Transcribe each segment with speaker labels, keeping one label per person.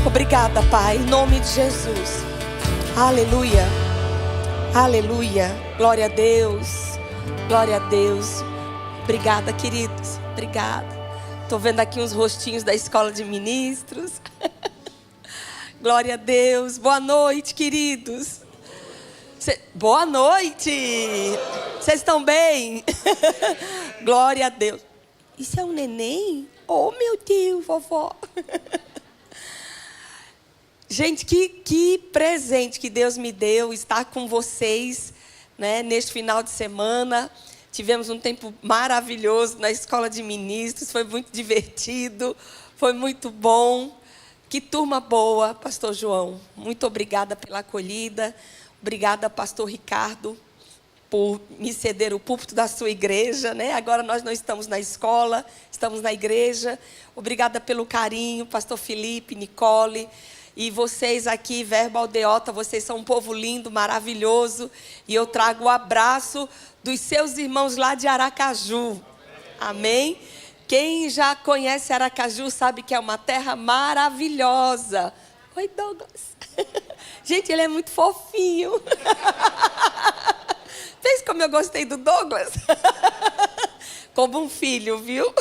Speaker 1: Obrigada, Pai, em nome de Jesus. Aleluia, aleluia, glória a Deus, glória a Deus. Obrigada, queridos, obrigada. Estou vendo aqui uns rostinhos da escola de ministros. Glória a Deus, boa noite, queridos. Boa noite, vocês estão bem? Glória a Deus. Isso é um neném? Oh, meu Deus, vovó. Gente, que presente que Deus me deu estar com vocês, né, neste final de semana. Tivemos um tempo maravilhoso na escola de ministros, foi muito divertido, foi muito bom. Que turma boa, pastor João. Muito obrigada pela acolhida. Obrigada, pastor Ricardo, por me ceder o púlpito da sua igreja, né? Agora nós não estamos na escola, estamos na igreja. Obrigada pelo carinho, pastor Felipe, Nicole. E vocês aqui, Verbo Aldeota, vocês são um povo lindo, maravilhoso. E eu trago o abraço dos seus irmãos lá de Aracaju. Amém? Quem já conhece Aracaju sabe que é uma terra maravilhosa. Oi, Douglas. Gente, ele é muito fofinho. Fez como eu gostei do Douglas? Como um filho, viu?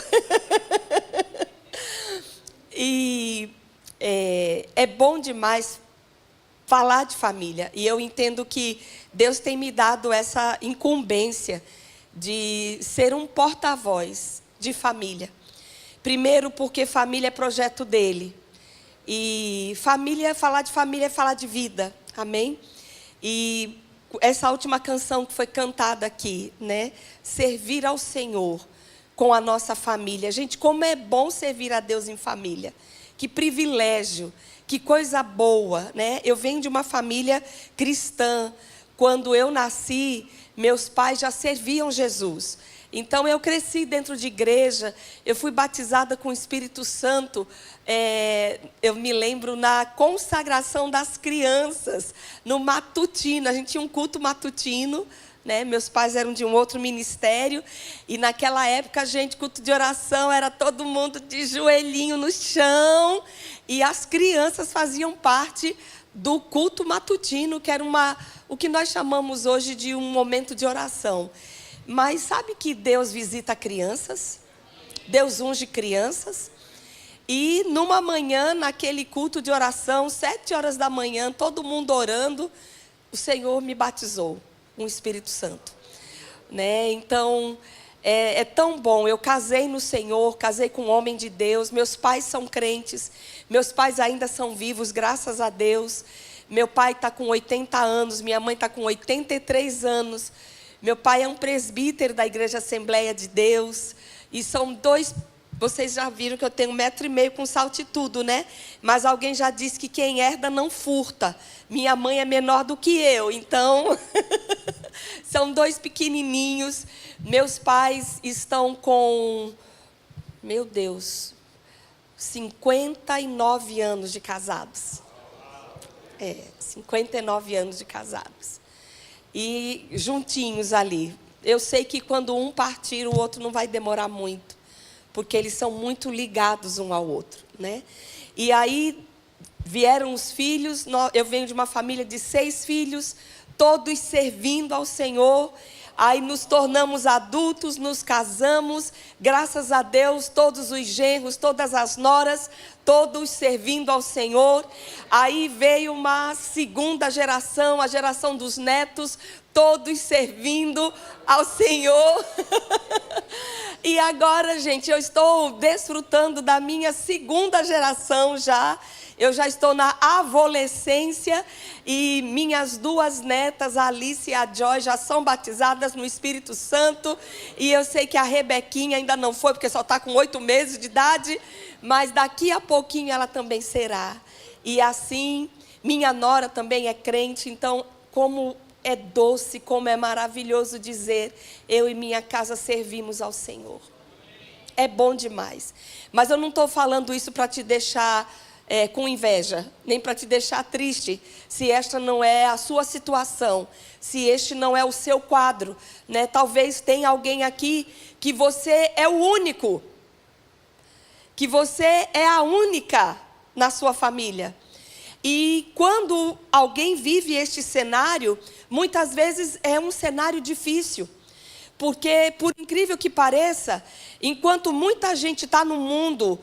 Speaker 1: E é bom demais falar de família. E eu entendo que Deus tem me dado essa incumbência de ser um porta-voz de família. Primeiro porque família é projeto dele. E falar de família é falar de vida. Amém? E essa última canção que foi cantada aqui, né? Servir ao Senhor com a nossa família. Gente, como é bom servir a Deus em família. Que privilégio, que coisa boa, né? Eu venho de uma família cristã. Quando eu nasci, meus pais já serviam Jesus. Então eu cresci dentro de igreja, eu fui batizada com o Espírito Santo. Eu me lembro na consagração das crianças, no matutino. A gente tinha um culto matutino, né? Meus pais eram de um outro ministério. E naquela época, gente, culto de oração era todo mundo de joelhinho no chão. E as crianças faziam parte do culto matutino, que era o que nós chamamos hoje de um momento de oração. Mas sabe que Deus visita crianças? Deus unge crianças. E numa manhã, naquele culto de oração, 7 horas da manhã, todo mundo orando, o Senhor me batizou com o Espírito Santo, né? Então, é tão bom. Eu casei no Senhor, casei com um homem de Deus. Meus pais são crentes, meus pais ainda são vivos, graças a Deus. Meu pai está com 80 anos, minha mãe está com 83 anos. Meu pai é um presbítero da Igreja Assembleia de Deus. E são dois... Vocês já viram que eu tenho 1,5 metro com salto e tudo, né? Mas alguém já disse que quem herda não furta. Minha mãe é menor do que eu, então... São dois pequenininhos. Meus pais estão com... Meu Deus... 59 anos de casados. 59 anos de casados. E juntinhos ali. Eu sei que quando um partir, o outro não vai demorar muito. Porque eles são muito ligados um ao outro, né? E aí vieram os filhos. Eu venho de uma família de 6 filhos, todos servindo ao Senhor. Aí nos tornamos adultos, nos casamos. Graças a Deus, todos os genros, todas as noras, todos servindo ao Senhor. Aí veio uma segunda geração, a geração dos netos, todos servindo ao Senhor. E agora, gente, eu estou desfrutando da minha segunda geração já. Eu já estou na adolescência e minhas 2 netas, a Alice e a Joy, já são batizadas no Espírito Santo. E eu sei que a Rebequinha ainda não foi, porque só está com 8 meses de idade. Mas daqui a pouquinho ela também será. E assim, minha nora também é crente. Então, como é doce, como é maravilhoso dizer, eu e minha casa servimos ao Senhor. É bom demais. Mas eu não estou falando isso para te deixar... com inveja, nem para te deixar triste, se esta não é a sua situação, se este não é o seu quadro, né? Talvez tenha alguém aqui que você é o único, que você é a única, na sua família. E quando alguém vive este cenário, muitas vezes é um cenário difícil. Porque, por incrível que pareça, enquanto muita gente está no mundo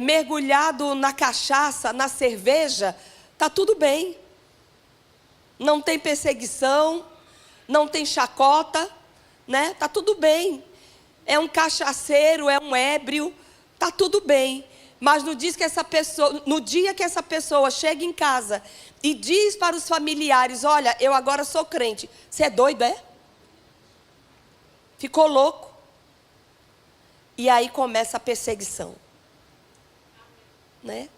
Speaker 1: mergulhado na cachaça, na cerveja, está tudo bem. Não tem perseguição, não tem chacota, né? Está tudo bem. É um cachaceiro, é um ébrio, está tudo bem. Mas no dia que essa pessoa chega em casa e diz para os familiares, olha, eu agora sou crente. Você é doido, é? Ficou louco? E aí começa a perseguição. Né?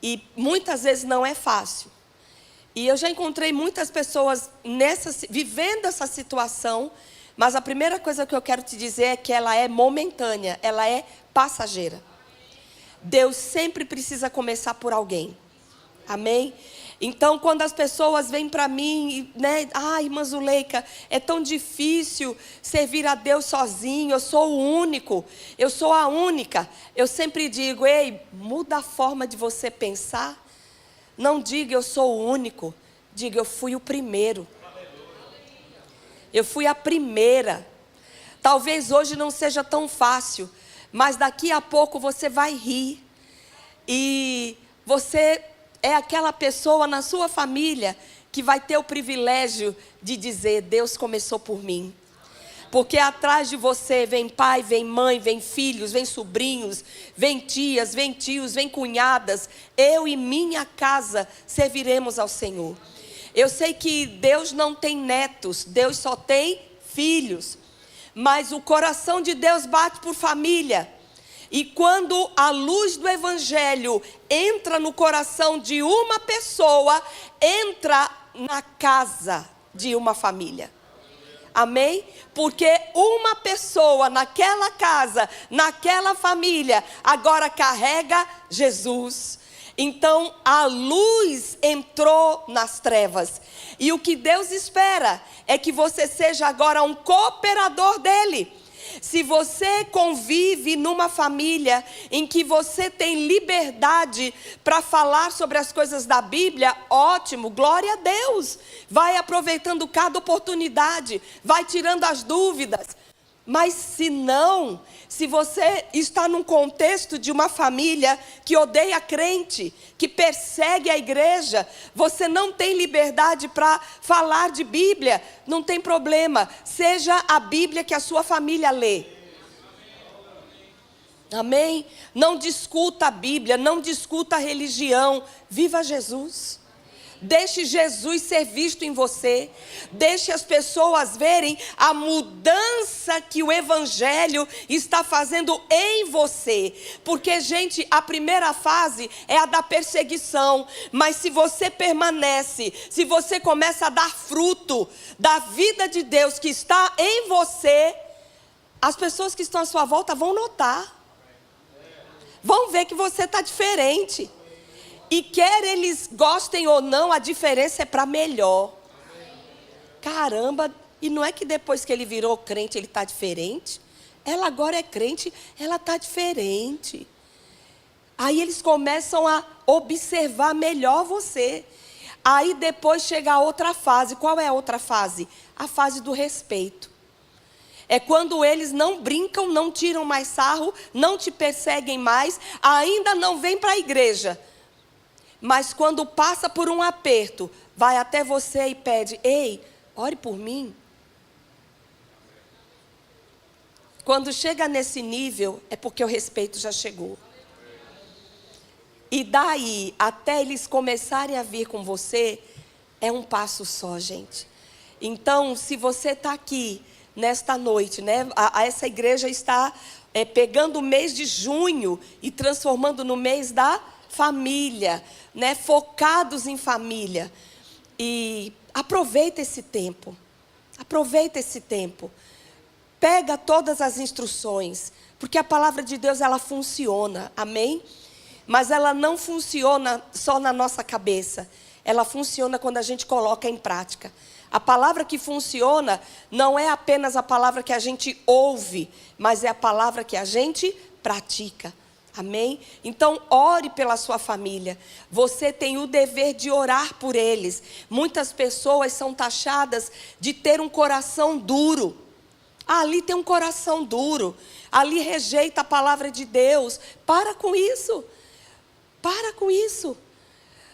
Speaker 1: E muitas vezes não é fácil. E eu já encontrei muitas pessoas vivendo essa situação, mas a primeira coisa que eu quero te dizer é que ela é momentânea, ela é passageira. Deus sempre precisa começar por alguém. Amém? Então, quando as pessoas vêm para mim, né? Ai, irmã Zuleika, é tão difícil servir a Deus sozinho, eu sou o único, eu sou a única. Eu sempre digo, ei, muda a forma de você pensar. Não diga eu sou o único, diga eu fui o primeiro. Eu fui a primeira. Talvez hoje não seja tão fácil, mas daqui a pouco você vai rir. E você é aquela pessoa na sua família que vai ter o privilégio de dizer, Deus começou por mim. Porque atrás de você vem pai, vem mãe, vem filhos, vem sobrinhos, vem tias, vem tios, vem cunhadas. Eu e minha casa serviremos ao Senhor. Eu sei que Deus não tem netos, Deus só tem filhos. Mas o coração de Deus bate por família. E quando a luz do Evangelho entra no coração de uma pessoa, entra na casa de uma família. Amém? Porque uma pessoa naquela casa, naquela família, agora carrega Jesus. Então a luz entrou nas trevas. E o que Deus espera é que você seja agora um cooperador dele. Se você convive numa família em que você tem liberdade para falar sobre as coisas da Bíblia, ótimo, glória a Deus. Vai aproveitando cada oportunidade, vai tirando as dúvidas. Mas se não, se você está num contexto de uma família que odeia crente, que persegue a igreja, você não tem liberdade para falar de Bíblia, não tem problema, seja a Bíblia que a sua família lê. Amém? Não discuta a Bíblia, não discuta a religião, viva Jesus. Deixe Jesus ser visto em você. Deixe as pessoas verem a mudança que o Evangelho está fazendo em você. Porque, gente, a primeira fase é a da perseguição. Mas se você permanece, se você começa a dar fruto da vida de Deus que está em você, as pessoas que estão à sua volta vão notar. Vão ver que você está diferente. E quer eles gostem ou não, a diferença é para melhor. Caramba, e não é que depois que ele virou crente, ele está diferente? Ela agora é crente, ela está diferente. Aí eles começam a observar melhor você. Aí depois chega a outra fase. Qual é a outra fase? A fase do respeito. É quando eles não brincam, não tiram mais sarro, não te perseguem mais, ainda não vêm para a igreja. Mas quando passa por um aperto, vai até você e pede, ei, ore por mim. Quando chega nesse nível, é porque o respeito já chegou. E daí, até eles começarem a vir com você, é um passo só, gente. Então, se você está aqui, nesta noite, né? Essa igreja está pegando o mês de junho e transformando no mês da família, né? Focados em família. E aproveita esse tempo. Aproveita esse tempo. Pega todas as instruções, porque a palavra de Deus ela funciona, amém? Mas ela não funciona só na nossa cabeça. Ela funciona quando a gente coloca em prática. A palavra que funciona não é apenas a palavra que a gente ouve, mas é a palavra que a gente pratica. Amém? Então, ore pela sua família. Você tem o dever de orar por eles. Muitas pessoas são taxadas de ter um coração duro. Ali tem um coração duro. Ali rejeita a palavra de Deus. Para com isso. Para com isso.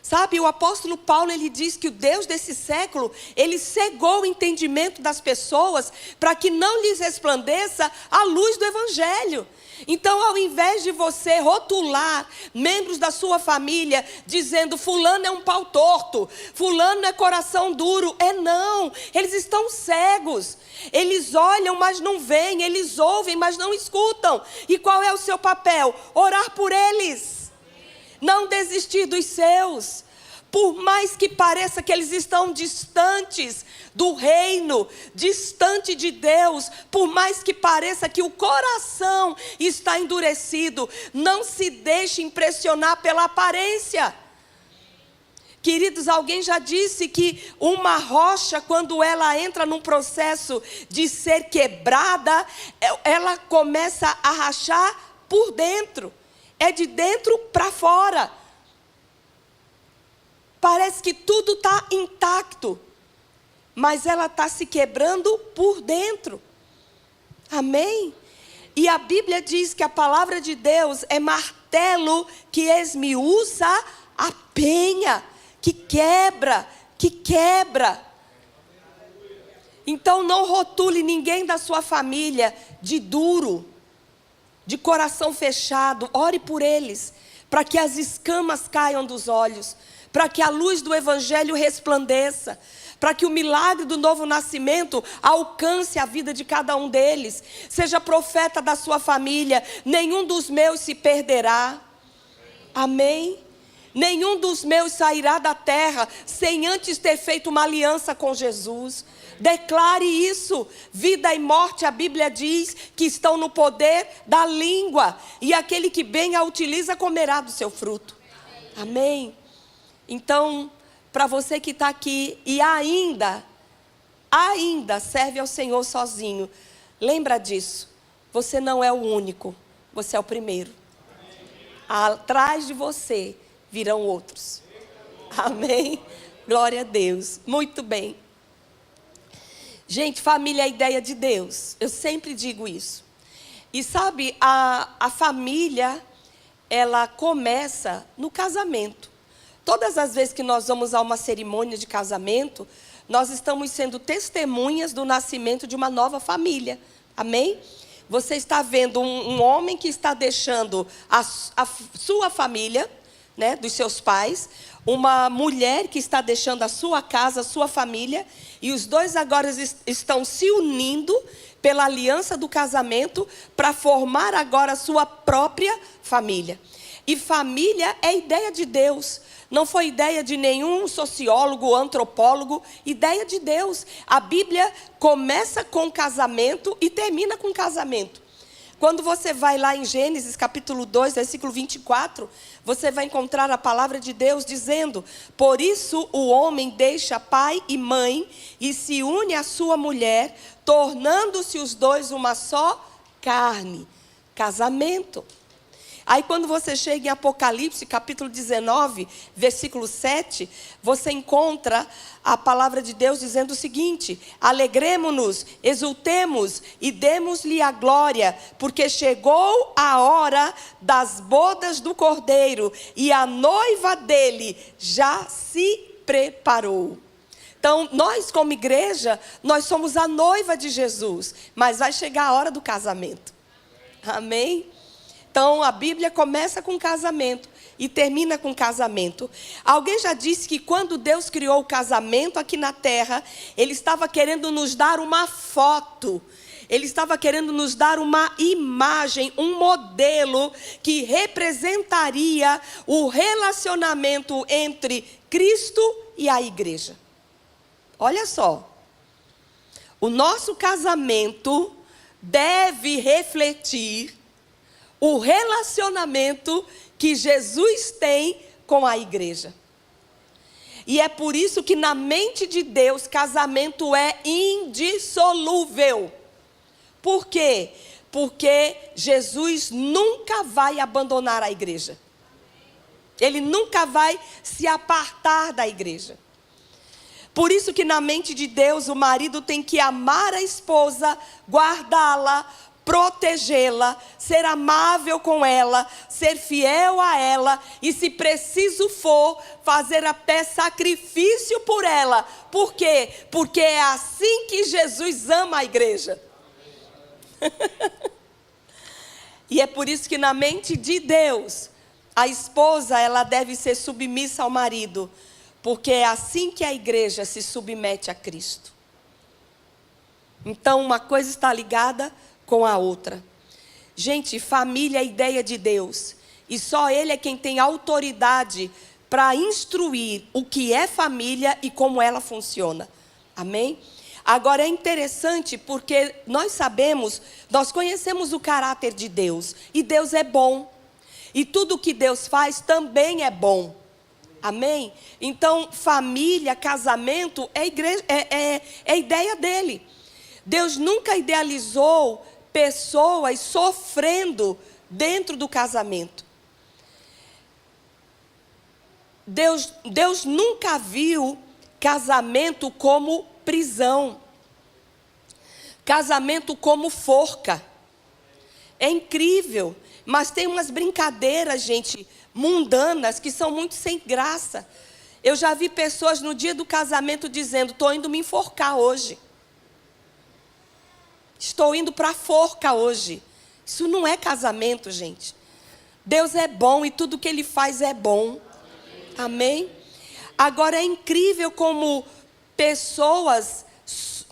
Speaker 1: Sabe, o apóstolo Paulo, ele diz que o Deus desse século, ele cegou o entendimento das pessoas para que não lhes resplandeça a luz do evangelho. Então, ao invés de você rotular membros da sua família, dizendo fulano é um pau torto, fulano é coração duro, não, eles estão cegos. Eles olham, mas não veem, eles ouvem, mas não escutam. E qual é o seu papel? Orar por eles. Não desistir dos seus. Por mais que pareça que eles estão distantes do reino, distante de Deus, por mais que pareça que o coração está endurecido, não se deixe impressionar pela aparência. Queridos, alguém já disse que uma rocha, quando ela entra num processo de ser quebrada, ela começa a rachar por dentro. É de dentro para fora. Parece que tudo está intacto, mas ela está se quebrando por dentro. Amém? E a Bíblia diz que a palavra de Deus é martelo que esmiuça a penha, que quebra, que quebra. Então não rotule ninguém da sua família de duro, de coração fechado. Ore por eles, para que as escamas caiam dos olhos, para que a luz do evangelho resplandeça, para que o milagre do novo nascimento alcance a vida de cada um deles. Seja profeta da sua família, nenhum dos meus se perderá. Amém? Nenhum dos meus sairá da terra sem antes ter feito uma aliança com Jesus. Declare isso. Vida e morte, a Bíblia diz que estão no poder da língua, e aquele que bem a utiliza comerá do seu fruto. Amém? Então, para você que está aqui e ainda serve ao Senhor sozinho, lembra disso. Você não é o único, você é o primeiro. Atrás de você virão outros. Amém? Glória a Deus. Muito bem. Gente, família é a ideia de Deus. Eu sempre digo isso. E sabe, a família, ela começa no casamento. Todas as vezes que nós vamos a uma cerimônia de casamento, nós estamos sendo testemunhas do nascimento de uma nova família. Amém? Você está vendo um homem que está deixando a sua família, né, dos seus pais, uma mulher que está deixando a sua casa, a sua família, e os dois agora estão se unindo pela aliança do casamento para formar agora a sua própria família. E família é ideia de Deus. Não foi ideia de nenhum sociólogo, antropólogo, ideia de Deus. A Bíblia começa com casamento e termina com casamento. Quando você vai lá em Gênesis capítulo 2, versículo 24, você vai encontrar a palavra de Deus dizendo: por isso o homem deixa pai e mãe e se une à sua mulher, tornando-se os dois uma só carne. Casamento. Aí quando você chega em Apocalipse, capítulo 19, versículo 7, você encontra a palavra de Deus dizendo o seguinte: alegremo-nos, exultemos e demos-lhe a glória, porque chegou a hora das bodas do Cordeiro, e a noiva dele já se preparou. Então, nós como igreja, nós somos a noiva de Jesus, mas vai chegar a hora do casamento. Amém? Então, a Bíblia começa com casamento e termina com casamento. Alguém já disse que quando Deus criou o casamento aqui na terra, Ele estava querendo nos dar uma foto. Ele estava querendo nos dar uma imagem, um modelo que representaria o relacionamento entre Cristo e a igreja. Olha só. O nosso casamento deve refletir o relacionamento que Jesus tem com a igreja. E é por isso que na mente de Deus, casamento é indissolúvel. Por quê? Porque Jesus nunca vai abandonar a igreja. Ele nunca vai se apartar da igreja. Por isso que na mente de Deus o marido tem que amar a esposa, guardá-la, protegê-la, ser amável com ela, ser fiel a ela e, se preciso for, fazer até sacrifício por ela. Por quê? Porque é assim que Jesus ama a igreja. E é por isso que na mente de Deus, a esposa ela deve ser submissa ao marido, porque é assim que a igreja se submete a Cristo. Então uma coisa está ligada com a outra. Gente, família é a ideia de Deus, e só Ele é quem tem autoridade para instruir o que é família e como ela funciona. Amém? Agora é interessante porque nós sabemos, nós conhecemos o caráter de Deus, e Deus é bom, e tudo que Deus faz também é bom. Amém? Então família, casamento é a ideia dele. Deus nunca idealizou pessoas sofrendo dentro do casamento. Deus nunca viu casamento como prisão, casamento como forca. É incrível, mas tem umas brincadeiras, gente, mundanas, que são muito sem graça. Eu já vi pessoas no dia do casamento dizendo: estou indo me enforcar hoje. Estou indo para a forca hoje. Isso não é casamento, gente. Deus é bom e tudo que Ele faz é bom. Amém? Agora é incrível como pessoas,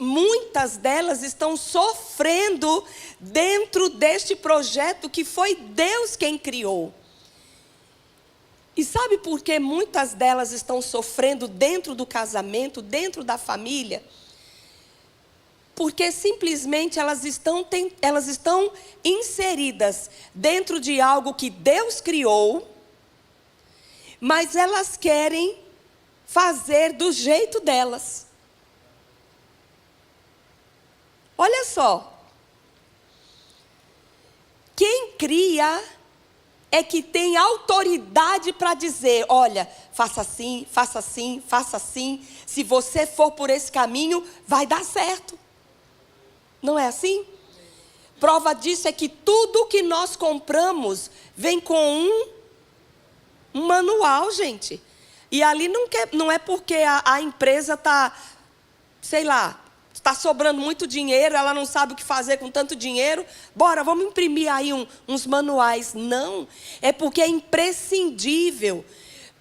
Speaker 1: muitas delas estão sofrendo dentro deste projeto que foi Deus quem criou. E sabe por que muitas delas estão sofrendo dentro do casamento, dentro da família? Porque simplesmente elas estão inseridas dentro de algo que Deus criou, mas elas querem fazer do jeito delas. Olha só. Quem cria é que tem autoridade para dizer: olha, faça assim, faça assim, faça assim. Se você for por esse caminho, vai dar certo. Não é assim? Prova disso é que tudo que nós compramos vem com um manual, gente. E ali não é porque a empresa está, sei lá, está sobrando muito dinheiro, ela não sabe o que fazer com tanto dinheiro. Bora, vamos imprimir aí uns manuais. Não, é porque é imprescindível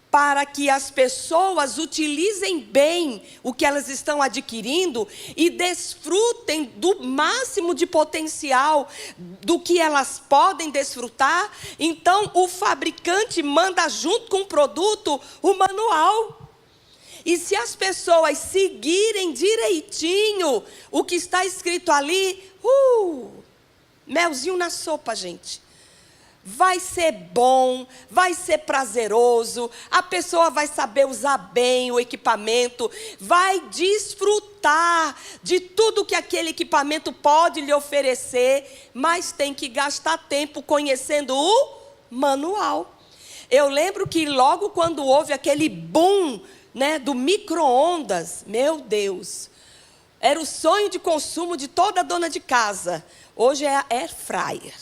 Speaker 1: para que as pessoas utilizem bem o que elas estão adquirindo e desfrutem do máximo de potencial do que elas podem desfrutar. Então, o fabricante manda junto com o produto o manual. E se as pessoas seguirem direitinho o que está escrito ali, melzinho na sopa, gente. Vai ser bom, vai ser prazeroso, a pessoa vai saber usar bem o equipamento, vai desfrutar de tudo que aquele equipamento pode lhe oferecer, mas tem que gastar tempo conhecendo o manual. Eu lembro que logo quando houve aquele boom, né, do micro-ondas, meu Deus, era o sonho de consumo de toda dona de casa. Hoje é a air fryer.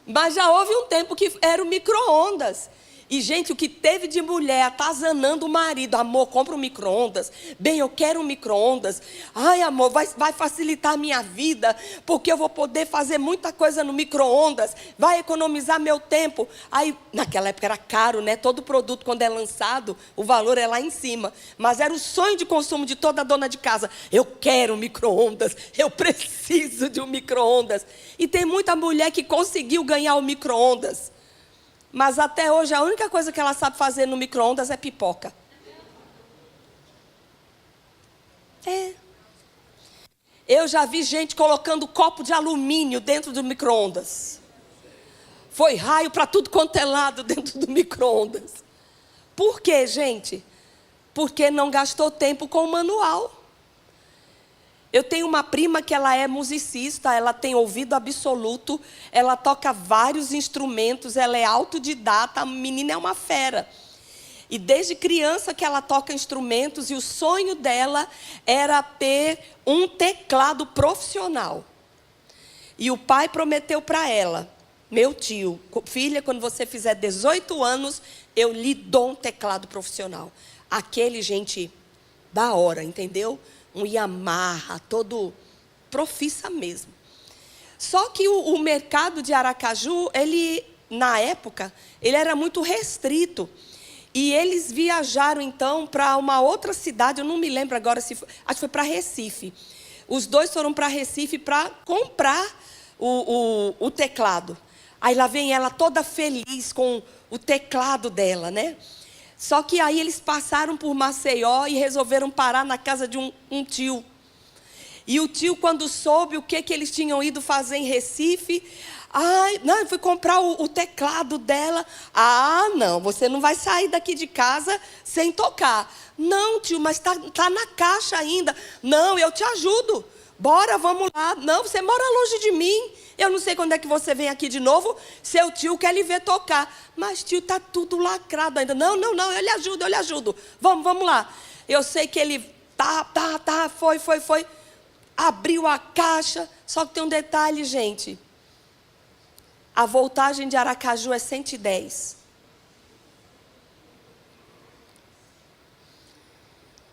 Speaker 1: Mas já houve um tempo que era o micro-ondas. E, gente, o que teve de mulher atazanando o marido: amor, compra um micro-ondas. Bem, eu quero um micro-ondas. Ai, amor, vai facilitar a minha vida, porque eu vou poder fazer muita coisa no micro-ondas. Vai economizar meu tempo. Aí, naquela época era caro, né? Todo produto, quando é lançado, o valor é lá em cima. Mas era o sonho de consumo de toda dona de casa. Eu quero um micro-ondas. Eu preciso de um micro-ondas. E tem muita mulher que conseguiu ganhar o micro-ondas. Mas até hoje a única coisa que ela sabe fazer no micro-ondas é pipoca. Eu já vi gente colocando copo de alumínio dentro do micro-ondas. Foi raio para tudo quanto é lado dentro do micro-ondas. Por quê, gente? Porque não gastou tempo com o manual. Eu tenho uma prima que ela é musicista, ela tem ouvido absoluto, ela toca vários instrumentos, ela é autodidata, a menina é uma fera. E desde criança que ela toca instrumentos, e o sonho dela era ter um teclado profissional. E o pai prometeu para ela: meu tio, filha, quando você fizer 18 anos, eu lhe dou um teclado profissional. Aquele, gente, da hora, entendeu? Um Yamaha, todo profissa mesmo. Só que o mercado de Aracaju, ele, na época, ele era muito restrito. E eles viajaram, então, para uma outra cidade, eu não me lembro agora, acho que foi para Recife. Os dois foram para Recife para comprar o teclado. Aí lá vem ela toda feliz com o teclado dela, né? Só que aí eles passaram por Maceió e resolveram parar na casa de um tio. E o tio, quando soube o que eles tinham ido fazer em Recife, não, eu fui comprar o teclado dela. Não, você não vai sair daqui de casa sem tocar. Não, tio, mas tá na caixa ainda. Não, eu te ajudo. Bora, vamos lá. Não, você mora longe de mim. Eu não sei quando é que você vem aqui de novo. Seu tio quer lhe ver tocar. Mas, tio, tá tudo lacrado ainda. Não, eu lhe ajudo. Vamos lá. Eu sei que ele foi. Abriu a caixa. Só que tem um detalhe, gente. A voltagem de Aracaju é 110.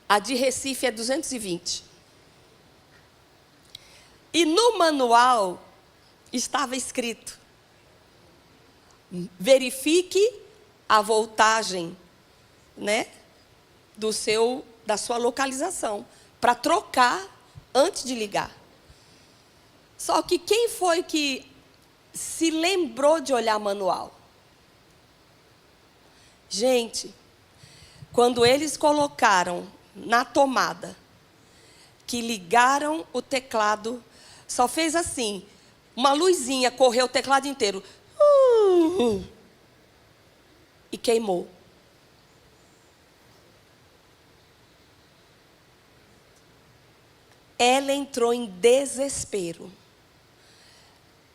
Speaker 1: A de Recife é 220. E no manual estava escrito: verifique a voltagem, né, da sua localização, para trocar antes de ligar. Só que quem foi que se lembrou de olhar manual? Gente, quando eles colocaram na tomada, que ligaram o teclado, só fez assim, uma luzinha, correu o teclado inteiro. E queimou. Ela entrou em desespero.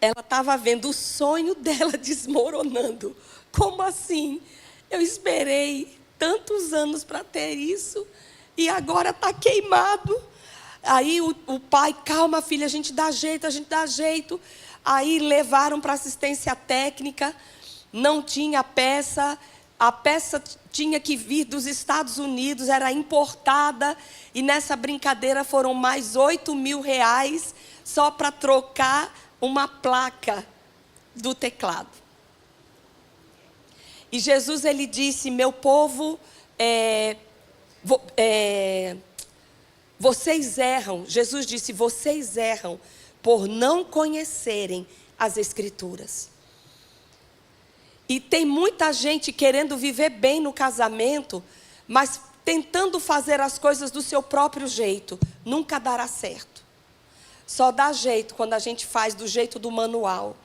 Speaker 1: Ela estava vendo o sonho dela desmoronando. Como assim? Eu esperei tantos anos para ter isso e agora está queimado. Aí o pai: calma, filha, a gente dá jeito. Aí levaram para assistência técnica, não tinha peça. A peça tinha que vir dos Estados Unidos, era importada. E nessa brincadeira foram mais R$8.000 só para trocar uma placa do teclado. E Jesus, ele disse: meu povo, vocês erram. Jesus disse: vocês erram por não conhecerem as Escrituras. E tem muita gente querendo viver bem no casamento, mas tentando fazer as coisas do seu próprio jeito. Nunca dará certo. Só dá jeito quando a gente faz do jeito do manual.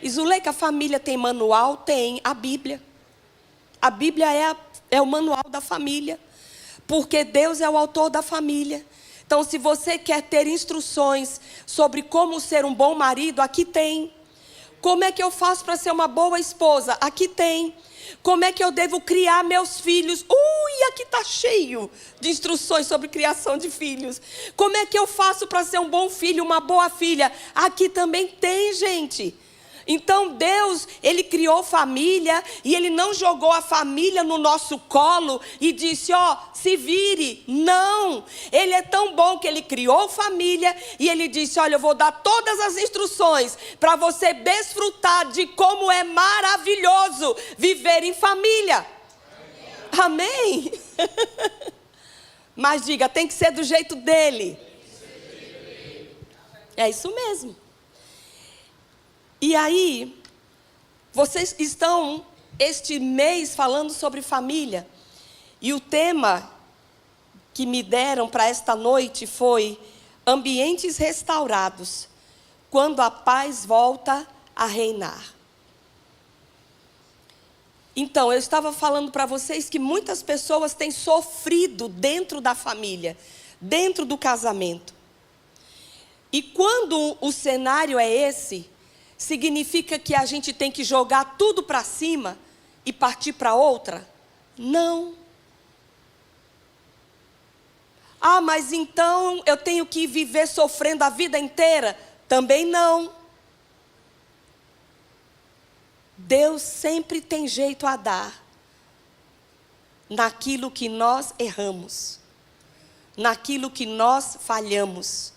Speaker 1: E Zuleika, a família tem manual? Tem. A Bíblia. A Bíblia é o manual da família. Porque Deus é o autor da família. Então, se você quer ter instruções sobre como ser um bom marido, aqui tem. Como é que eu faço para ser uma boa esposa? Aqui tem. Como é que eu devo criar meus filhos? Aqui está cheio de instruções sobre criação de filhos. Como é que eu faço para ser um bom filho, uma boa filha? Aqui também tem, gente. Então Deus, Ele criou família e Ele não jogou a família no nosso colo e disse: se vire. Não, Ele é tão bom que Ele criou família e Ele disse: olha, eu vou dar todas as instruções para você desfrutar de como é maravilhoso viver em família. Amém? Mas diga, tem que ser do jeito dele. É isso mesmo. E aí, vocês estão este mês falando sobre família. E o tema que me deram para esta noite foi ambientes restaurados, quando a paz volta a reinar. Então, eu estava falando para vocês que muitas pessoas têm sofrido dentro da família, dentro do casamento. E quando o cenário é esse, significa que a gente tem que jogar tudo para cima e partir para outra? Não. Ah, mas então eu tenho que viver sofrendo a vida inteira? Também não. Deus sempre tem jeito a dar naquilo que nós erramos, naquilo que nós falhamos.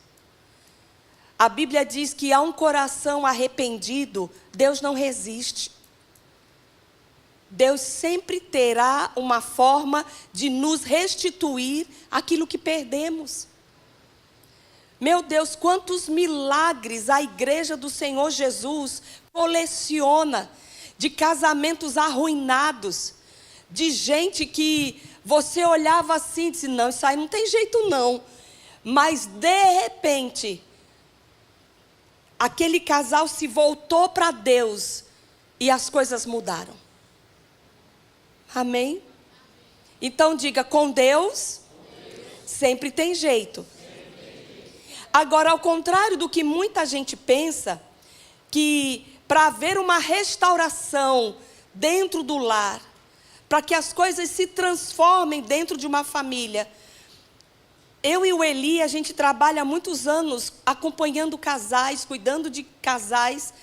Speaker 1: A Bíblia diz que a um coração arrependido, Deus não resiste. Deus sempre terá uma forma de nos restituir aquilo que perdemos. Meu Deus, quantos milagres a igreja do Senhor Jesus coleciona, de casamentos arruinados, de gente que você olhava assim e disse, não, isso aí não tem jeito não. Mas de repente, aquele casal se voltou para Deus e as coisas mudaram. Amém? Então diga, com Deus, sempre tem jeito. Agora, ao contrário do que muita gente pensa, que para haver uma restauração dentro do lar, para que as coisas se transformem dentro de uma família, eu e o Eli, a gente trabalha há muitos anos acompanhando casais, cuidando de casais,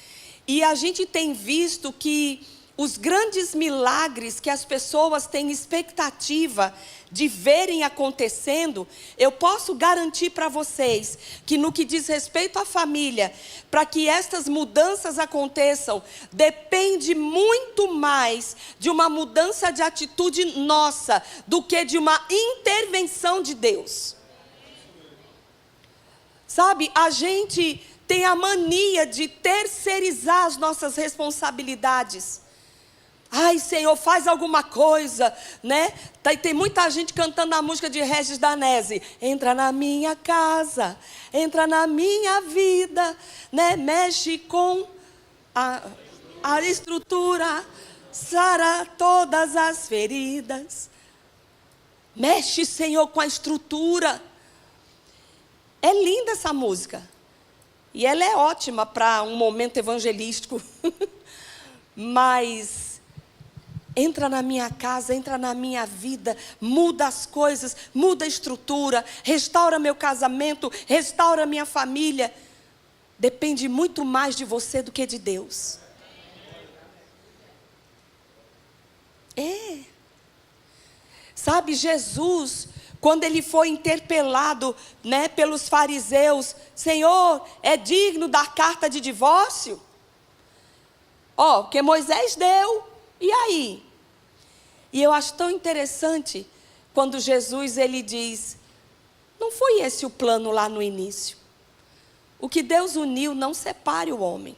Speaker 1: e a gente tem visto que os grandes milagres que as pessoas têm expectativa de verem acontecendo, eu posso garantir para vocês que no que diz respeito à família, para que estas mudanças aconteçam, depende muito mais de uma mudança de atitude nossa do que de uma intervenção de Deus. Sabe, a gente tem a mania de terceirizar as nossas responsabilidades. Ai, Senhor, faz alguma coisa, né? Tem muita gente cantando a música de Regis Danese. Entra na minha casa, entra na minha vida, né? Mexe com a estrutura, sara todas as feridas. Mexe, Senhor, com a estrutura. É linda essa música. E ela é ótima para um momento evangelístico. Mas entra na minha casa, entra na minha vida, muda as coisas, muda a estrutura, restaura meu casamento, restaura minha família. Depende muito mais de você do que de Deus. Sabe, Jesus, quando ele foi interpelado, né, pelos fariseus, Senhor, é digno dar carta de divórcio? Porque Moisés deu. E aí? E eu acho tão interessante quando Jesus ele diz, não foi esse o plano lá no início. O que Deus uniu, não separe o homem.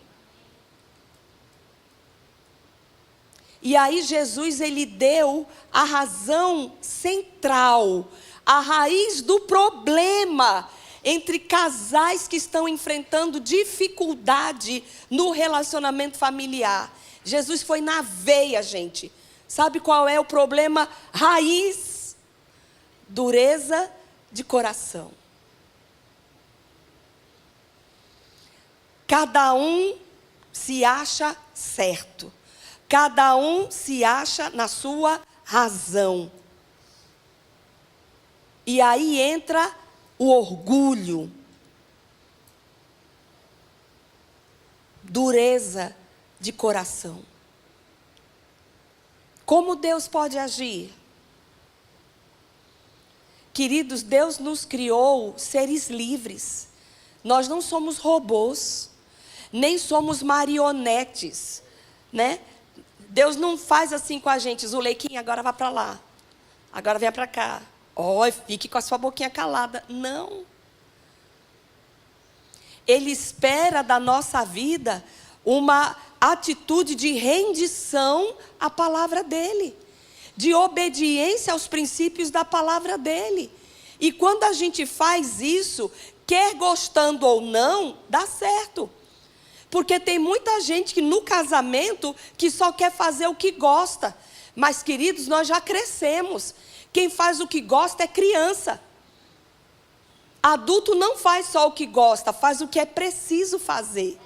Speaker 1: E aí Jesus ele deu a razão central, a raiz do problema entre casais que estão enfrentando dificuldade no relacionamento familiar. Jesus foi na veia, gente. Sabe qual é o problema raiz? Dureza de coração. Cada um se acha certo. Cada um se acha na sua razão. E aí entra o orgulho. Dureza de coração. Como Deus pode agir? Queridos, Deus nos criou seres livres. Nós não somos robôs, nem somos marionetes, né? Deus não faz assim com a gente, Zuleiquinha, agora vá para lá, agora venha para cá. Fique com a sua boquinha calada. Não. Ele espera da nossa vida uma atitude de rendição à palavra dele, de obediência aos princípios da palavra dele. E quando a gente faz isso, quer gostando ou não, dá certo. Porque tem muita gente que no casamento que só quer fazer o que gosta. Mas, queridos, nós já crescemos. Quem faz o que gosta é criança. Adulto não faz só o que gosta, faz o que é preciso fazer.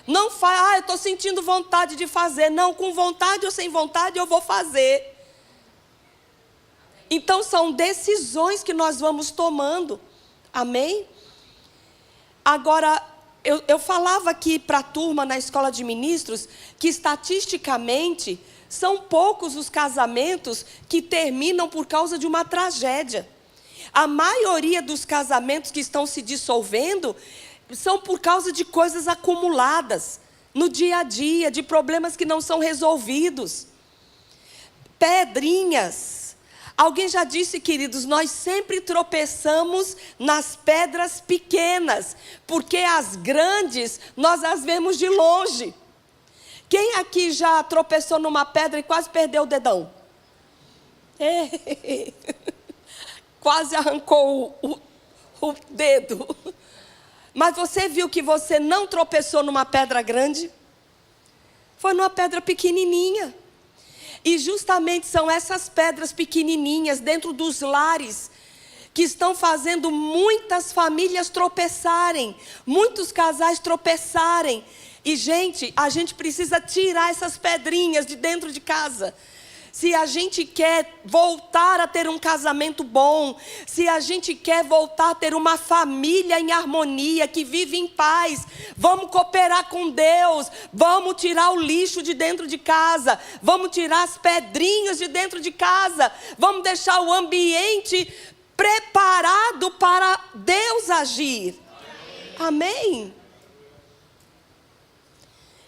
Speaker 1: Não faz, eu estou sentindo vontade de fazer. Não, com vontade ou sem vontade eu vou fazer. Então são decisões que nós vamos tomando. Amém? Agora, eu falava aqui para a turma na escola de ministros que estatisticamente são poucos os casamentos que terminam por causa de uma tragédia. A maioria dos casamentos que estão se dissolvendo são por causa de coisas acumuladas no dia a dia, de problemas que não são resolvidos. Pedrinhas. Alguém já disse, queridos, nós sempre tropeçamos nas pedras pequenas, porque as grandes nós as vemos de longe. Quem aqui já tropeçou numa pedra e quase perdeu o dedão? Quase arrancou o dedo. Mas você viu que você não tropeçou numa pedra grande? Foi numa pedra pequenininha. E justamente são essas pedras pequenininhas dentro dos lares que estão fazendo muitas famílias tropeçarem, muitos casais tropeçarem. E, gente, a gente precisa tirar essas pedrinhas de dentro de casa. Se a gente quer voltar a ter um casamento bom, se a gente quer voltar a ter uma família em harmonia, que vive em paz, vamos cooperar com Deus, vamos tirar o lixo de dentro de casa, vamos tirar as pedrinhas de dentro de casa, vamos deixar o ambiente preparado para Deus agir. Amém?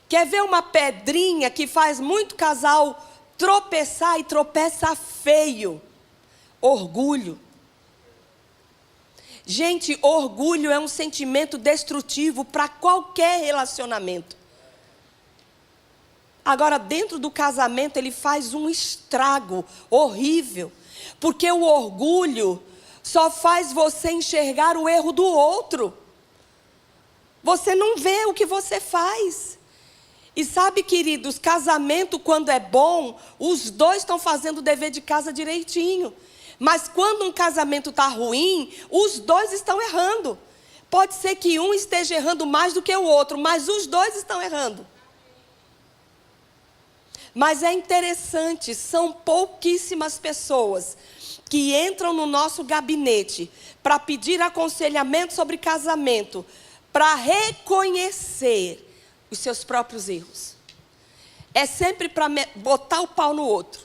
Speaker 1: Quer ver uma pedrinha que faz muito casal tropeçar e tropeça feio? Orgulho. Gente, orgulho é um sentimento destrutivo para qualquer relacionamento. Agora, dentro do casamento, ele faz um estrago horrível. Porque o orgulho só faz você enxergar o erro do outro. Você não vê o que você faz. E sabe, queridos, casamento quando é bom, os dois estão fazendo o dever de casa direitinho. Mas quando um casamento está ruim, os dois estão errando. Pode ser que um esteja errando mais do que o outro, mas os dois estão errando. Mas é interessante, são pouquíssimas pessoas que entram no nosso gabinete para pedir aconselhamento sobre casamento, para reconhecer os seus próprios erros. É sempre para botar o pau no outro.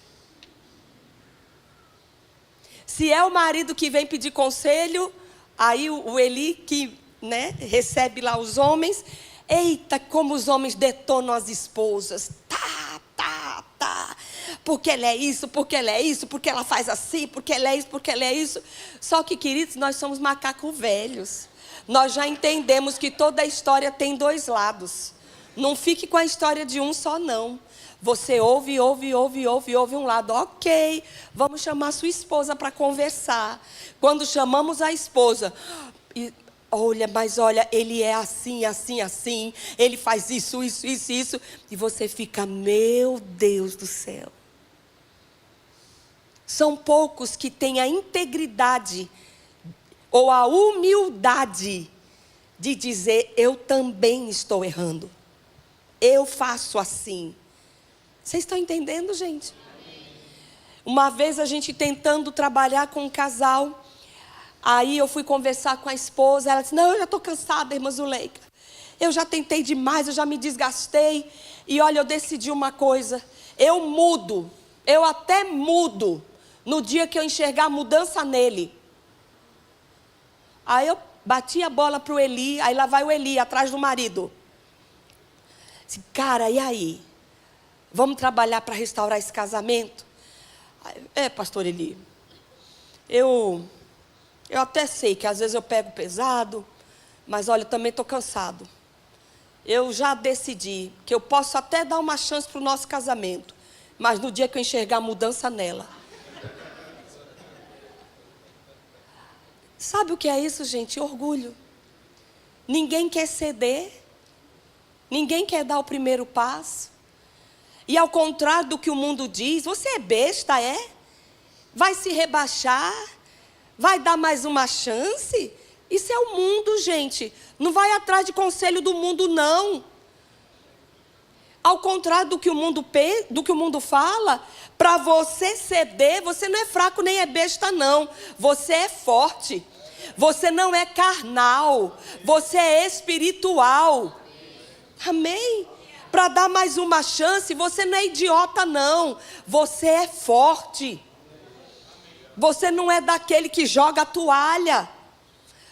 Speaker 1: Se é o marido que vem pedir conselho, aí o Eli que, recebe lá os homens, eita, como os homens detonam as esposas. Porque ela é isso, porque ela é isso, porque ela faz assim, porque ela é isso, porque ela é isso. Só que, queridos, nós somos macacos velhos. Nós já entendemos que toda a história tem dois lados. Não fique com a história de um só, não. Você ouve um lado. Ok, vamos chamar sua esposa para conversar. Quando chamamos a esposa, olha, ele é assim, assim, assim. Ele faz isso. E você fica, meu Deus do céu. São poucos que têm a integridade ou a humildade de dizer, eu também estou errando. Eu faço assim. Vocês estão entendendo, gente? Uma vez a gente tentando trabalhar com um casal, aí eu fui conversar com a esposa, ela disse, não, eu já estou cansada, irmã Zuleika. Eu já tentei demais, eu já me desgastei. E olha, eu decidi uma coisa, eu até mudo, no dia que eu enxergar a mudança nele. Aí eu bati a bola para o Eli, aí lá vai o Eli, atrás do marido. Cara, e aí? Vamos trabalhar para restaurar esse casamento? Pastor Eli, eu até sei que às vezes eu pego pesado, mas olha, eu também estou cansado. Eu já decidi que eu posso até dar uma chance para o nosso casamento, mas no dia que eu enxergar a mudança nela. Sabe o que é isso, gente? Orgulho. Ninguém quer ceder. Ninguém quer dar o primeiro passo. E ao contrário do que o mundo diz, você é besta, é? Vai se rebaixar? Vai dar mais uma chance? Isso é o mundo, gente. Não vai atrás de conselho do mundo, não. Ao contrário do que o mundo fala, para você ceder, você não é fraco nem é besta, não. Você é forte. Você não é carnal. Você é espiritual. Amém? Para dar mais uma chance, você não é idiota, não. Você é forte. Você não é daquele que joga a toalha.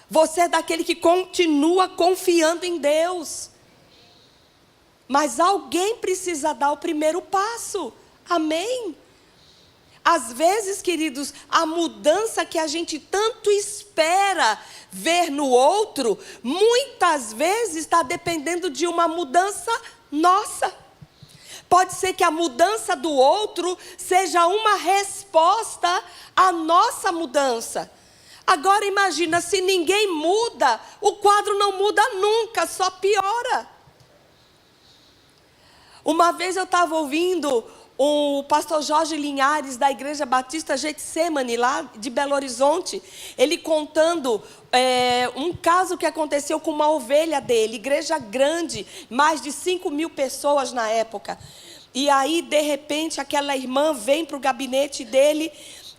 Speaker 1: Você é daquele que continua confiando em Deus. Mas alguém precisa dar o primeiro passo. Amém? Às vezes, queridos, a mudança que a gente tanto espera ver no outro, muitas vezes está dependendo de uma mudança nossa. Pode ser que a mudança do outro seja uma resposta à nossa mudança. Agora imagina, se ninguém muda, o quadro não muda nunca, só piora. Uma vez eu estava ouvindo o pastor Jorge Linhares, da Igreja Batista Getsemane, lá de Belo Horizonte, ele contando um caso que aconteceu com uma ovelha dele, igreja grande, mais de 5.000 pessoas na época. E aí, de repente, aquela irmã vem para o gabinete dele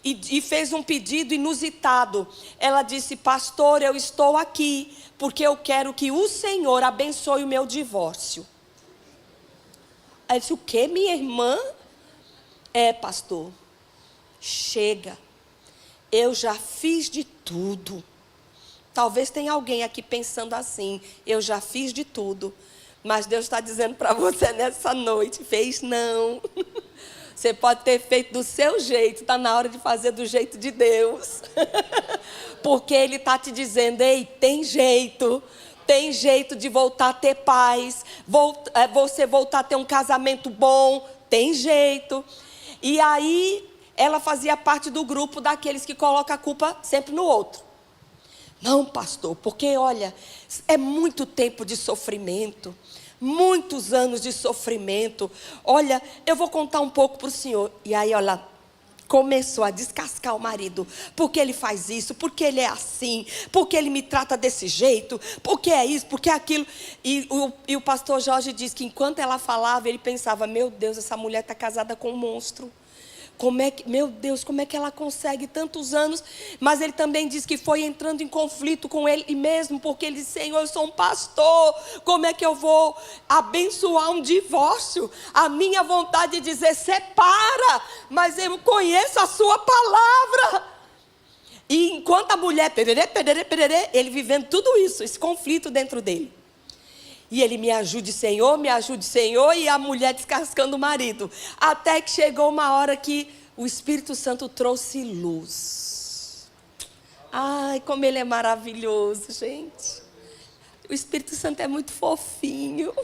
Speaker 1: e fez um pedido inusitado. Ela disse: pastor, eu estou aqui porque eu quero que o Senhor abençoe o meu divórcio. Ela disse: o quê, minha irmã? Pastor, chega, eu já fiz de tudo. Talvez tenha alguém aqui pensando assim: eu já fiz de tudo. Mas Deus está dizendo para você nessa noite: fez não. Você pode ter feito do seu jeito, está na hora de fazer do jeito de Deus. Porque Ele está te dizendo: ei, tem jeito. Tem jeito de voltar a ter paz, você voltar a ter um casamento bom, tem jeito. E aí, ela fazia parte do grupo daqueles que colocam a culpa sempre no outro. Não, pastor, porque olha, é muito tempo de sofrimento, muitos anos de sofrimento. Olha, eu vou contar um pouco para o senhor. E aí, olha, começou a descascar o marido. Porque ele faz isso, porque ele é assim, porque ele me trata desse jeito, porque é isso, porque é aquilo. E o pastor Jorge diz que enquanto ela falava, ele pensava: meu Deus, essa mulher está casada com um monstro. Meu Deus, como é que ela consegue tantos anos? Mas ele também diz que foi entrando em conflito com ele mesmo, porque ele disse: Senhor, eu sou um pastor, como é que eu vou abençoar um divórcio? A minha vontade é dizer: separa, mas eu conheço a sua palavra. E enquanto a mulher, pererê, ele vivendo tudo isso, esse conflito dentro dele. E ele: me ajude, Senhor, e a mulher descascando o marido. Até que chegou uma hora que o Espírito Santo trouxe luz. Ai, como ele é maravilhoso, gente. O Espírito Santo é muito fofinho.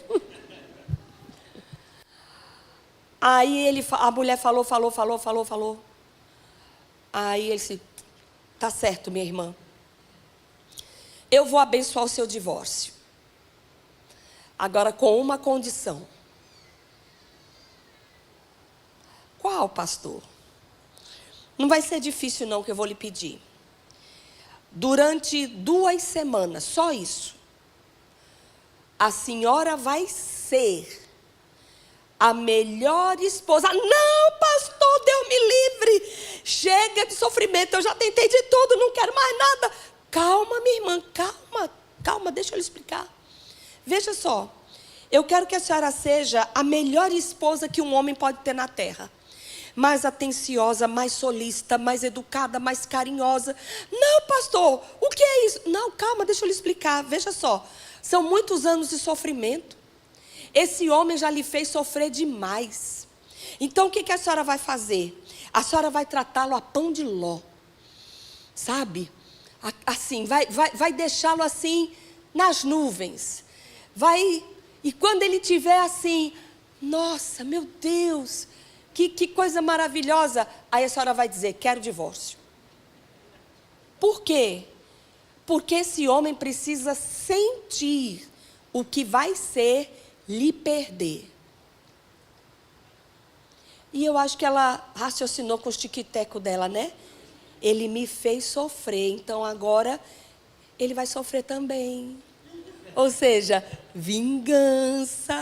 Speaker 1: Aí a mulher falou. Aí ele disse: tá certo, minha irmã. Eu vou abençoar o seu divórcio. Agora, com uma condição. Qual, pastor? Não vai ser difícil não que eu vou lhe pedir. Durante 2 semanas, só isso, a senhora vai ser a melhor esposa. Não, pastor, Deus me livre. Chega de sofrimento, eu já tentei de tudo, não quero mais nada. Calma, minha irmã, calma, deixa eu lhe explicar. Veja só, eu quero que a senhora seja a melhor esposa que um homem pode ter na terra. Mais atenciosa, mais solícita, mais educada, mais carinhosa. Não, pastor, o que é isso? Não, calma, deixa eu lhe explicar. Veja só, são muitos anos de sofrimento. Esse homem já lhe fez sofrer demais. Então o que a senhora vai fazer? A senhora vai tratá-lo a pão de ló. Sabe? Assim, vai deixá-lo assim nas nuvens. E quando ele estiver assim: nossa, meu Deus, que coisa maravilhosa. Aí a senhora vai dizer: quero divórcio. Por quê? Porque esse homem precisa sentir o que vai ser lhe perder. E eu acho que ela raciocinou com o tiquiteco dela, né? Ele me fez sofrer, então agora ele vai sofrer também. Ou seja, vingança.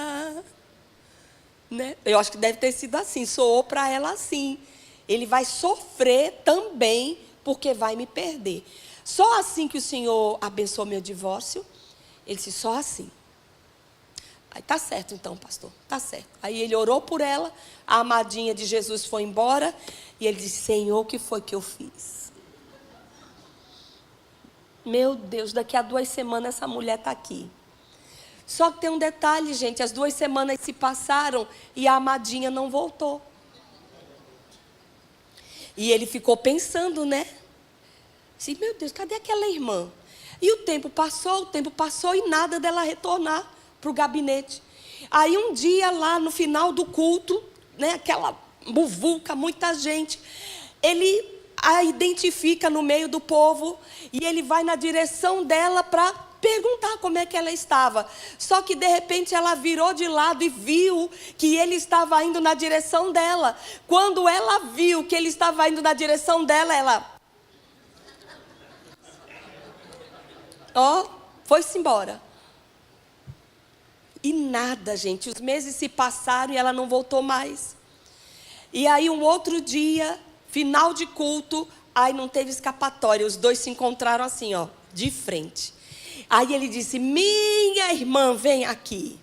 Speaker 1: Né? Eu acho que deve ter sido assim, soou para ela assim. Ele vai sofrer também, porque vai me perder. Só assim que o Senhor abençoou meu divórcio. Ele disse, só assim. Aí, tá certo então, pastor, tá certo. Aí ele orou por ela, a amadinha de Jesus foi embora, e ele disse, Senhor, o que foi que eu fiz? Meu Deus, daqui a 2 semanas essa mulher está aqui. Só que tem um detalhe, gente, as 2 semanas se passaram e a amadinha não voltou. E ele ficou pensando, né? Assim, meu Deus, cadê aquela irmã? E o tempo passou e nada dela retornar para o gabinete. Aí um dia lá no final do culto, né, aquela muvuca, muita gente, ele a identifica no meio do povo e ele vai na direção dela para perguntar como é que ela estava. Só que de repente ela virou de lado e viu que ele estava indo na direção dela. Quando ela viu que ele estava indo na direção dela, ela foi-se embora. E nada, gente, os meses se passaram e ela não voltou mais. E aí um outro dia, final de culto, aí não teve escapatória, os dois se encontraram assim, de frente. Aí ele disse, minha irmã, vem aqui,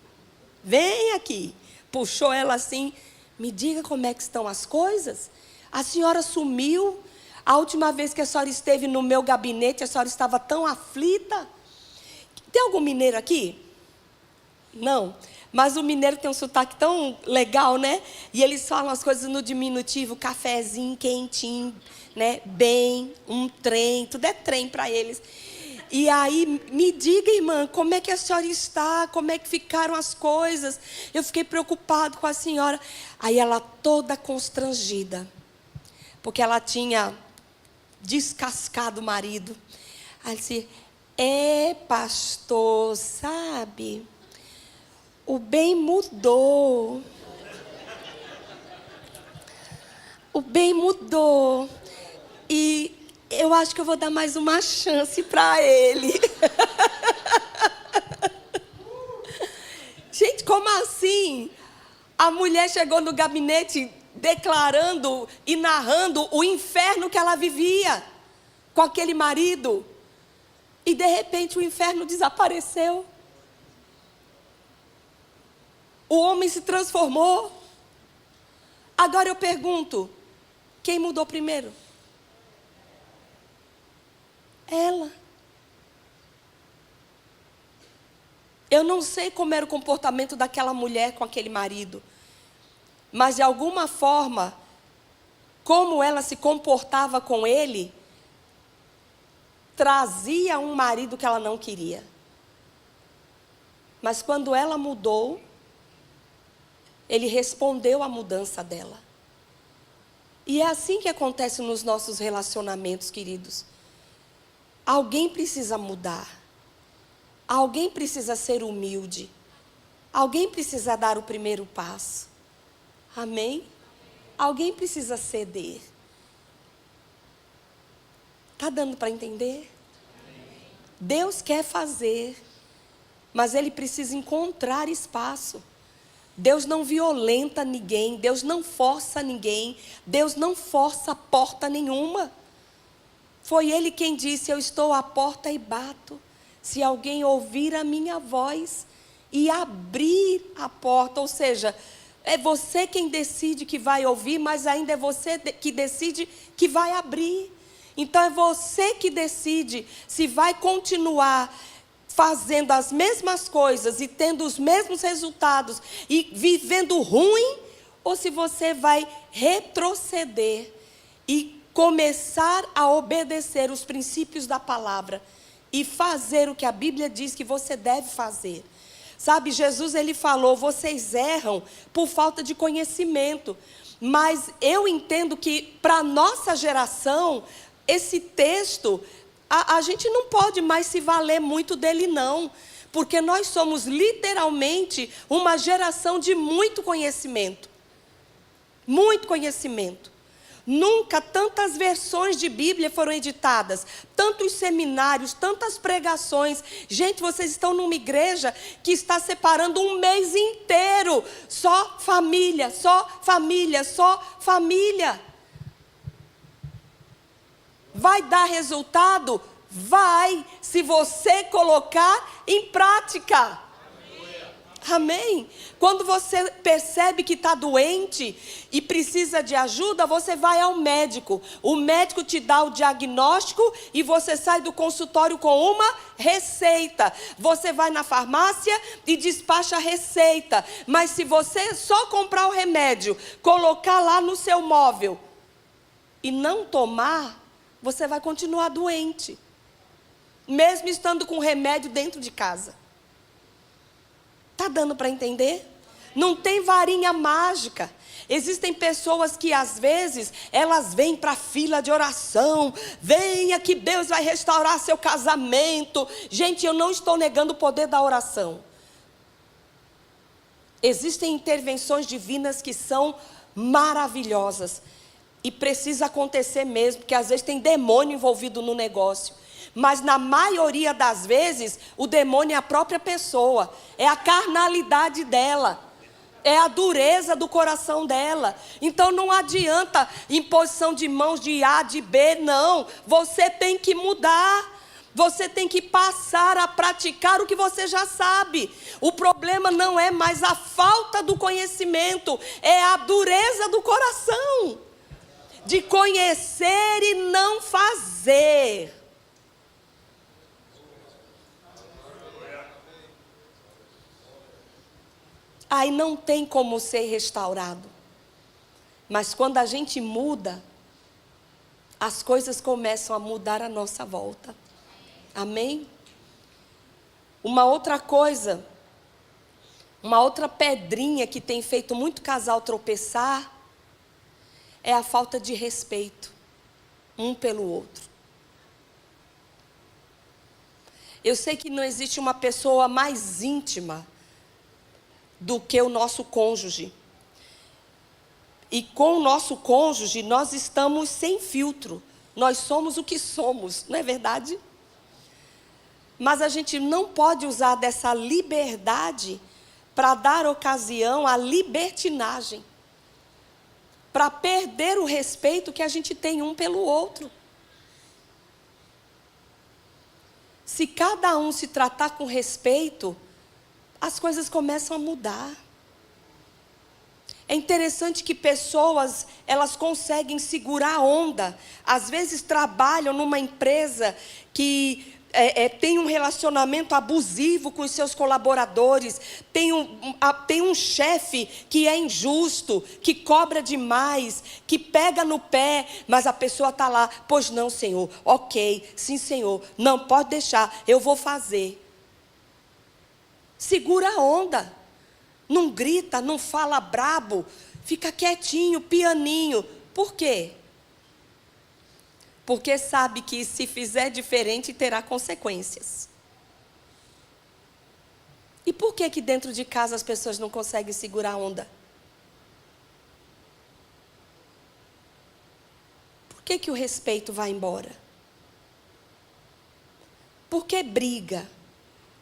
Speaker 1: puxou ela assim, me diga como é que estão as coisas, a senhora sumiu, a última vez que a senhora esteve no meu gabinete, a senhora estava tão aflita. Tem algum mineiro aqui? Não, mas o mineiro tem um sotaque tão legal, né? E eles falam as coisas no diminutivo, cafezinho, quentinho, né? Bem, um trem, tudo é trem para eles. E aí, me diga, irmã, como é que a senhora está? Como é que ficaram as coisas? Eu fiquei preocupado com a senhora. Aí ela toda constrangida, porque ela tinha descascado o marido. Aí disse, pastor, sabe? O bem mudou. O bem mudou. E eu acho que eu vou dar mais uma chance para ele. Gente, como assim? A mulher chegou no gabinete declarando e narrando o inferno que ela vivia com aquele marido. E de repente o inferno desapareceu. O homem se transformou. Agora eu pergunto, quem mudou primeiro? Ela. Eu não sei como era o comportamento daquela mulher com aquele marido, mas de alguma forma, como ela se comportava com ele, trazia um marido que ela não queria. Mas quando ela mudou, ele respondeu à mudança dela. E é assim que acontece nos nossos relacionamentos, queridos. Alguém precisa mudar. Alguém precisa ser humilde. Alguém precisa dar o primeiro passo. Amém? Alguém precisa ceder. Está dando para entender? Deus quer fazer, mas Ele precisa encontrar espaço. Deus não violenta ninguém, Deus não força ninguém, Deus não força porta nenhuma. Foi Ele quem disse, eu estou à porta e bato. Se alguém ouvir a minha voz e abrir a porta, ou seja, é você quem decide que vai ouvir, mas ainda é você que decide que vai abrir. Então é você que decide se vai continuar fazendo as mesmas coisas e tendo os mesmos resultados e vivendo ruim, ou se você vai retroceder e começar a obedecer os princípios da palavra e fazer o que a Bíblia diz que você deve fazer. Sabe, Jesus ele falou, vocês erram por falta de conhecimento, mas eu entendo que para a nossa geração, esse texto, a gente não pode mais se valer muito dele não, porque nós somos literalmente uma geração de muito conhecimento. Muito conhecimento. Nunca tantas versões de Bíblia foram editadas, tantos seminários, tantas pregações. Gente, vocês estão numa igreja que está separando um mês inteiro. Só família, só família, só família. Vai dar resultado? Vai, se você colocar em prática. Amém? Quando você percebe que está doente e precisa de ajuda, você vai ao médico. O médico te dá o diagnóstico e você sai do consultório com uma receita. Você vai na farmácia e despacha a receita. Mas se você só comprar o remédio, colocar lá no seu móvel e não tomar, você vai continuar doente. Mesmo estando com o remédio dentro de casa. Está dando para entender? Não tem varinha mágica. Existem pessoas que às vezes, elas vêm para a fila de oração. Venha que Deus vai restaurar seu casamento. Gente, eu não estou negando o poder da oração. Existem intervenções divinas que são maravilhosas. E precisa acontecer mesmo, porque às vezes tem demônio envolvido no negócio. Mas na maioria das vezes, o demônio é a própria pessoa. É a carnalidade dela. É a dureza do coração dela. Então não adianta imposição de mãos de A, de B, não. Você tem que mudar. Você tem que passar a praticar o que você já sabe. O problema não é mais a falta do conhecimento. É a dureza do coração. De conhecer e não fazer. Aí não tem como ser restaurado. Mas quando a gente muda, as coisas começam a mudar à nossa volta. Amém? Uma outra coisa, uma outra pedrinha que tem feito muito casal tropeçar, é a falta de respeito um pelo outro. Eu sei que não existe uma pessoa mais íntima do que o nosso cônjuge. E com o nosso cônjuge, nós estamos sem filtro. Nós somos o que somos, não é verdade? Mas a gente não pode usar dessa liberdade para dar ocasião à libertinagem. Para perder o respeito que a gente tem um pelo outro. Se cada um se tratar com respeito, as coisas começam a mudar. É interessante que pessoas, elas conseguem segurar a onda. Às vezes trabalham numa empresa que tem um relacionamento abusivo com os seus colaboradores. Tem um chefe que é injusto, que cobra demais, que pega no pé, mas a pessoa está lá. Pois não, Senhor. Ok, sim, Senhor. Não, pode deixar, eu vou fazer. Segura a onda, não grita, não fala brabo, fica quietinho, pianinho. Por quê? Porque sabe que se fizer diferente terá consequências. E por que dentro de casa as pessoas não conseguem segurar a onda? Por que o respeito vai embora? Por que briga?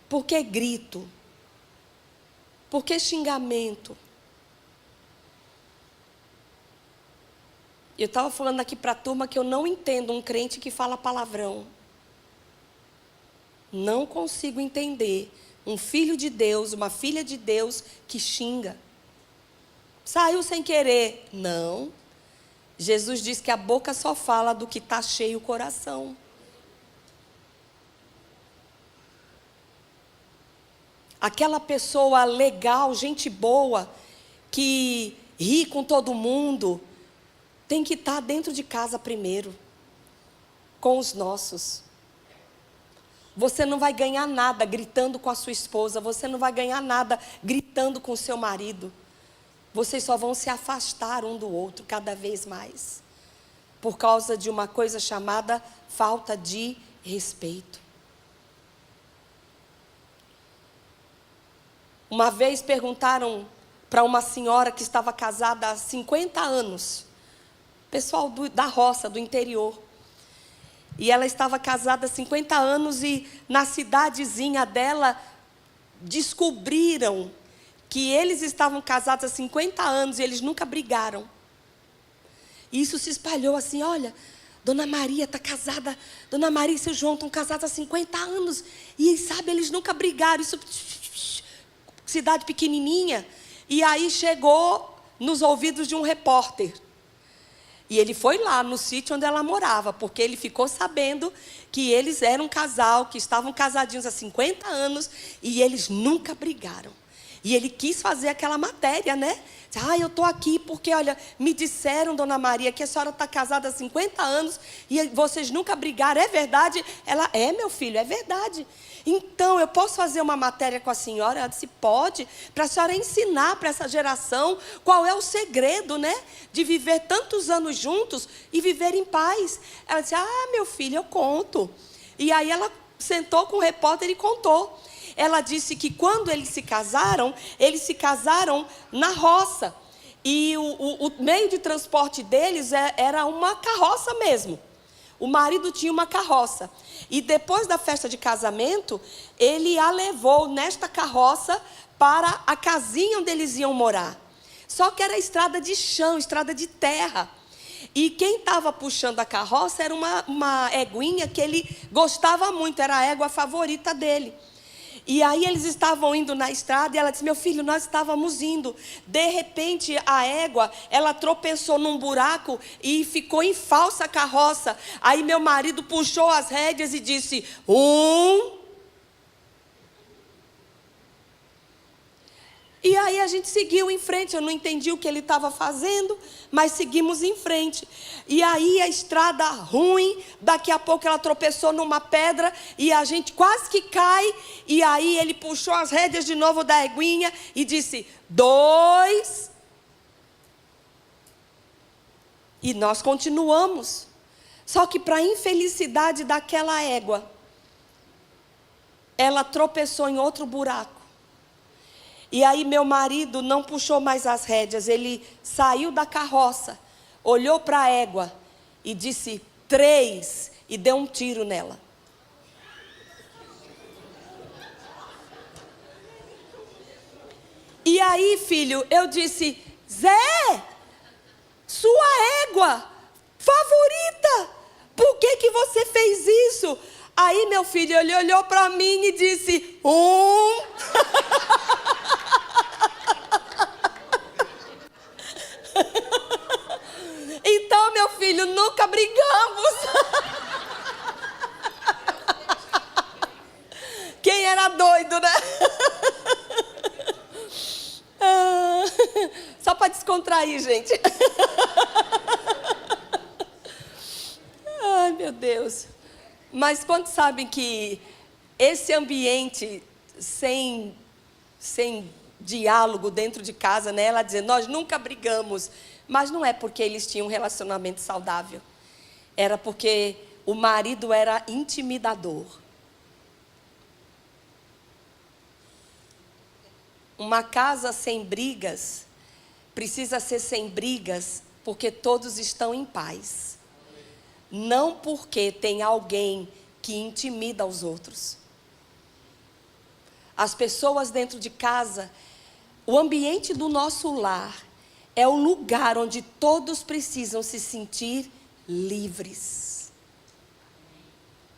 Speaker 1: Por que grito? Por que xingamento? Eu estava falando aqui para a turma que eu não entendo um crente que fala palavrão. Não consigo entender um filho de Deus, uma filha de Deus que xinga. Saiu sem querer. Não. Jesus diz que a boca só fala do que está cheio o coração. Aquela pessoa legal, gente boa, que ri com todo mundo, tem que estar dentro de casa primeiro, com os nossos. Você não vai ganhar nada gritando com a sua esposa, você não vai ganhar nada gritando com o seu marido. Vocês só vão se afastar um do outro cada vez mais, por causa de uma coisa chamada falta de respeito. Uma vez perguntaram para uma senhora que estava casada há 50 anos, pessoal da roça, do interior. E ela estava casada há 50 anos e na cidadezinha dela descobriram que eles estavam casados há 50 anos e eles nunca brigaram. E isso se espalhou assim, olha, Dona Maria está casada, Dona Maria e seu João estão casados há 50 anos. E sabe, eles nunca brigaram, isso, cidade pequenininha. E aí chegou nos ouvidos de um repórter. E ele foi lá no sítio onde ela morava, porque ele ficou sabendo que eles eram um casal, que estavam casadinhos há 50 anos, e eles nunca brigaram. E ele quis fazer aquela matéria, né? Eu estou aqui porque, olha, me disseram, Dona Maria, que a senhora está casada há 50 anos e vocês nunca brigaram. É verdade? Ela, meu filho, é verdade. Então, eu posso fazer uma matéria com a senhora? Ela disse, pode, para a senhora ensinar para essa geração qual é o segredo, né? De viver tantos anos juntos e viver em paz. Ela disse, meu filho, eu conto. E aí ela sentou com o repórter e contou. Ela disse que quando eles se casaram na roça. E o meio de transporte deles era uma carroça mesmo. O marido tinha uma carroça. E depois da festa de casamento, ele a levou nesta carroça para a casinha onde eles iam morar. Só que era estrada de chão, estrada de terra. E quem estava puxando a carroça era uma eguinha que ele gostava muito, era a égua favorita dele. E aí eles estavam indo na estrada e ela disse, meu filho, nós estávamos indo. De repente a égua, ela tropeçou num buraco e ficou em falsa carroça. Aí meu marido puxou as rédeas e disse, E aí a gente seguiu em frente, eu não entendi o que ele estava fazendo, mas seguimos em frente. E aí a estrada ruim, daqui a pouco ela tropeçou numa pedra e a gente quase que cai. E aí ele puxou as rédeas de novo da eguinha e disse, 2. E nós continuamos. Só que para a infelicidade daquela égua, ela tropeçou em outro buraco. E aí meu marido não puxou mais as rédeas, ele saiu da carroça, olhou para a égua e disse 3 e deu um tiro nela. E aí, filho, eu disse, Zé, sua égua favorita, por que você fez isso? Aí meu filho, ele olhou para mim e disse, Então, meu filho, nunca brigamos. Quem era doido, né? Só para descontrair, gente. Ai, meu Deus. Mas quantos sabem que esse ambiente sem diálogo dentro de casa, né? Ela dizendo, nós nunca brigamos. Mas não é porque eles tinham um relacionamento saudável. Era porque o marido era intimidador. Uma casa sem brigas precisa ser sem brigas porque todos estão em paz. Não porque tem alguém que intimida os outros. As pessoas dentro de casa, o ambiente do nosso lar é o lugar onde todos precisam se sentir livres.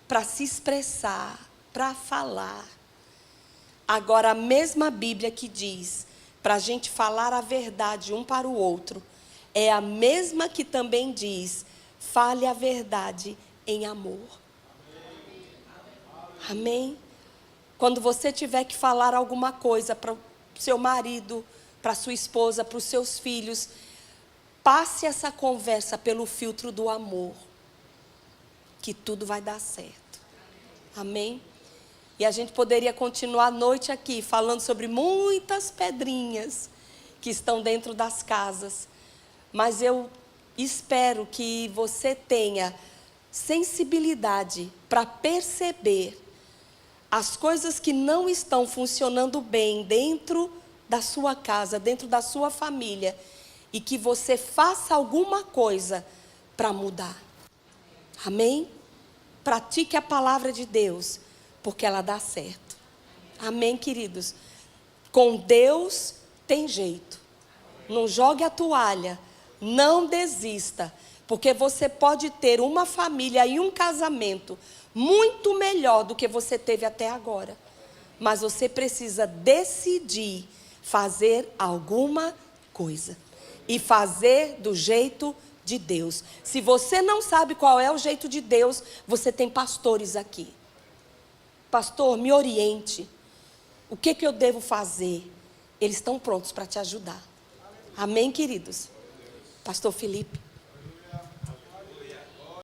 Speaker 1: Para se expressar, para falar. Agora, a mesma Bíblia que diz para a gente falar a verdade um para o outro, é a mesma que também diz, fale a verdade em amor. Amém? Quando você tiver que falar alguma coisa para o seu marido, para sua esposa, para os seus filhos, passe essa conversa pelo filtro do amor, que tudo vai dar certo. Amém? E a gente poderia continuar a noite aqui, falando sobre muitas pedrinhas que estão dentro das casas, mas eu espero que você tenha sensibilidade para perceber as coisas que não estão funcionando bem dentro da sua casa, dentro da sua família, e que você faça alguma coisa para mudar. Amém? Pratique a palavra de Deus, porque ela dá certo. Amém, queridos? Com Deus tem jeito. Não jogue a toalha, não desista, porque você pode ter uma família e um casamento muito melhor do que você teve até agora. Mas você precisa decidir fazer alguma coisa. E fazer do jeito de Deus. Se você não sabe qual é o jeito de Deus, você tem pastores aqui. Pastor, me oriente. O que eu devo fazer? Eles estão prontos para te ajudar. Amém, queridos? Pastor Felipe.